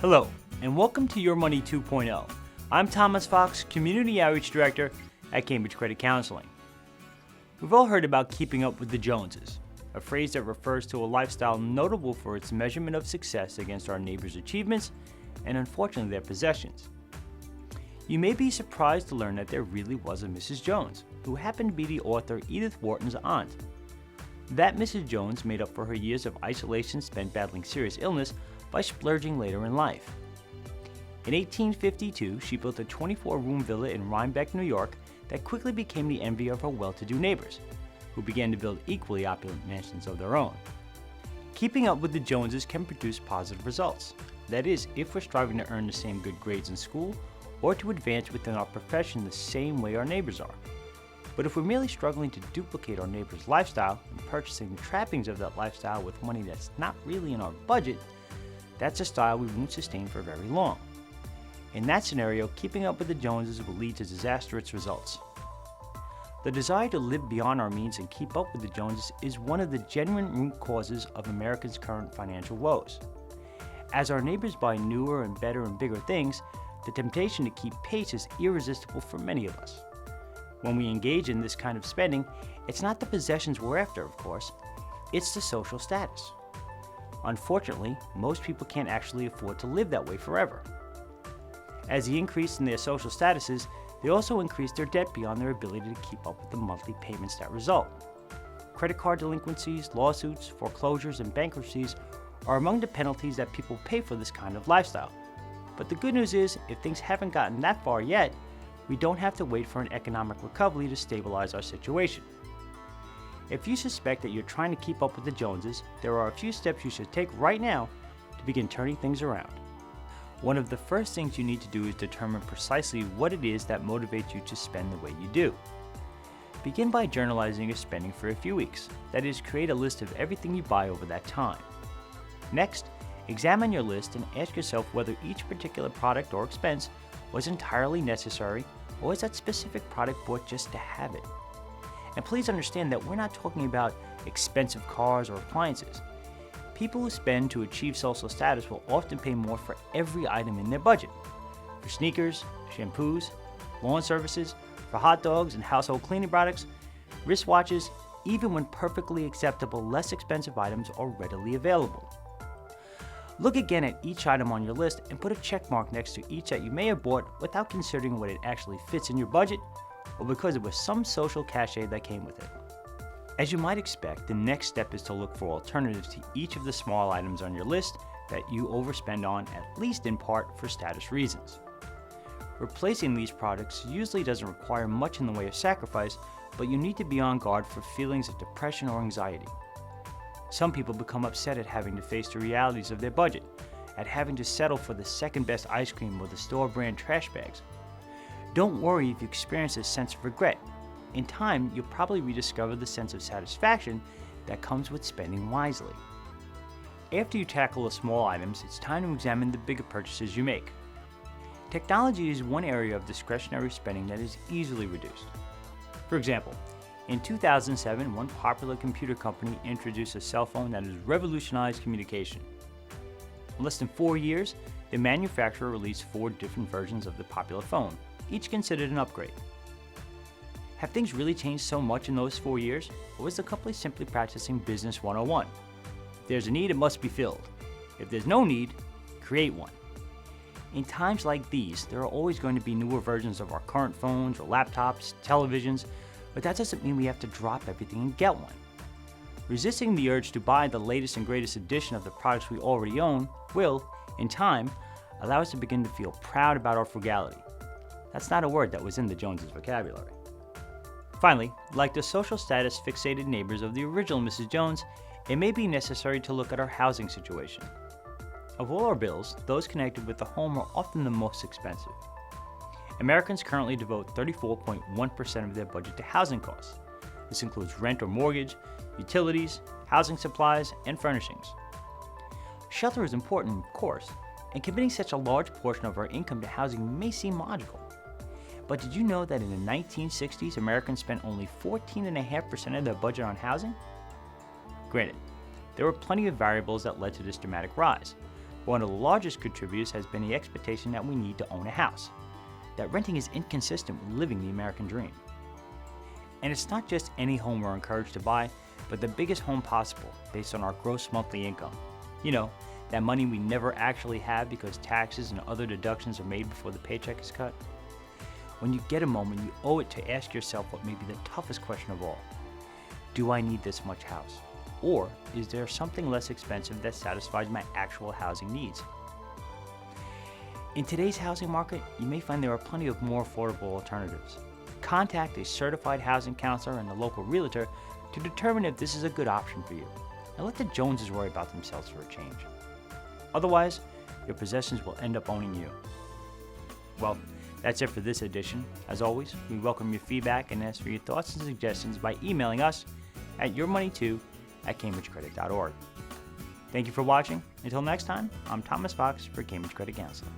Hello, and welcome to Your Money 2.0. I'm Thomas Fox, Community Outreach Director at Cambridge Credit Counseling. We've all heard about keeping up with the Joneses, a phrase that refers to a lifestyle notable for its measurement of success against our neighbors' achievements and unfortunately their possessions. You may be surprised to learn that there really was a Mrs. Jones, who happened to be the author Edith Wharton's aunt. That Mrs. Jones made up for her years of isolation spent battling serious illness by splurging later in life. In 1852, she built a 24-room villa in Rhinebeck, New York that quickly became the envy of her well-to-do neighbors, who began to build equally opulent mansions of their own. Keeping up with the Joneses can produce positive results. That is, if we're striving to earn the same good grades in school or to advance within our profession the same way our neighbors are. But if we're merely struggling to duplicate our neighbor's lifestyle and purchasing the trappings of that lifestyle with money that's not really in our budget, that's a style we won't sustain for very long. In that scenario, keeping up with the Joneses will lead to disastrous results. The desire to live beyond our means and keep up with the Joneses is one of the genuine root causes of Americans' current financial woes. As our neighbors buy newer and better and bigger things, the temptation to keep pace is irresistible for many of us. When we engage in this kind of spending, it's not the possessions we're after, of course, it's the social status. Unfortunately, most people can't actually afford to live that way forever. As they increase in their social statuses, they also increase their debt beyond their ability to keep up with the monthly payments that result. Credit card delinquencies, lawsuits, foreclosures, and bankruptcies are among the penalties that people pay for this kind of lifestyle. But the good news is, if things haven't gotten that far yet, we don't have to wait for an economic recovery to stabilize our situation. If you suspect that you're trying to keep up with the Joneses, there are a few steps you should take right now to begin turning things around. One of the first things you need to do is determine precisely what it is that motivates you to spend the way you do. Begin by journalizing your spending for a few weeks. That is, create a list of everything you buy over that time. Next, examine your list and ask yourself whether each particular product or expense was entirely necessary or was that specific product bought just to have it. And please understand that we're not talking about expensive cars or appliances. People who spend to achieve social status will often pay more for every item in their budget. For sneakers, shampoos, lawn services, for hot dogs and household cleaning products, wristwatches, even when perfectly acceptable, less expensive items are readily available. Look again at each item on your list and put a check mark next to each that you may have bought without considering what it actually fits in your budget or because it was some social cachet that came with it. As you might expect, the next step is to look for alternatives to each of the small items on your list that you overspend on, at least in part for status reasons. Replacing these products usually doesn't require much in the way of sacrifice, but you need to be on guard for feelings of depression or anxiety. Some people become upset at having to face the realities of their budget, at having to settle for the second best ice cream or the store brand trash bags. Don't worry if you experience this sense of regret. In time, you'll probably rediscover the sense of satisfaction that comes with spending wisely. After you tackle the small items, it's time to examine the bigger purchases you make. Technology is one area of discretionary spending that is easily reduced. For example, in 2007, one popular computer company introduced a cell phone that has revolutionized communication. In less than 4 years, the manufacturer released 4 different versions of the popular phone, each considered an upgrade. Have things really changed so much in those 4 years, or is the company simply practicing Business 101? If there's a need, it must be filled. If there's no need, create one. In times like these, there are always going to be newer versions of our current phones or laptops, televisions, but that doesn't mean we have to drop everything and get one. Resisting the urge to buy the latest and greatest edition of the products we already own will, in time, allow us to begin to feel proud about our frugality. That's not a word that was in the Joneses' vocabulary. Finally, like the social status fixated neighbors of the original Mrs. Jones, it may be necessary to look at our housing situation. Of all our bills, those connected with the home are often the most expensive. Americans currently devote 34.1% of their budget to housing costs. This includes rent or mortgage, utilities, housing supplies, and furnishings. Shelter is important, of course, and committing such a large portion of our income to housing may seem logical. But did you know that in the 1960s, Americans spent only 14.5% of their budget on housing? Granted, there were plenty of variables that led to this dramatic rise, One of the largest contributors has been the expectation that we need to own a house, that renting is inconsistent with living the American dream. And it's not just any home we're encouraged to buy, but the biggest home possible based on our gross monthly income. You know, that money we never actually have because taxes and other deductions are made before the paycheck is cut. When you get a moment, you owe it to ask yourself what may be the toughest question of all. Do I need this much house? Or is there something less expensive that satisfies my actual housing needs? In today's housing market, you may find there are plenty of more affordable alternatives. Contact a certified housing counselor and a local realtor to determine if this is a good option for you. And let the Joneses worry about themselves for a change. Otherwise, your possessions will end up owning you. Well, that's it for this edition. As always, we welcome your feedback and ask for your thoughts and suggestions by emailing us at yourmoney2@cambridgecredit.org. Thank you for watching. Until next time, I'm Thomas Fox for Cambridge Credit Counseling.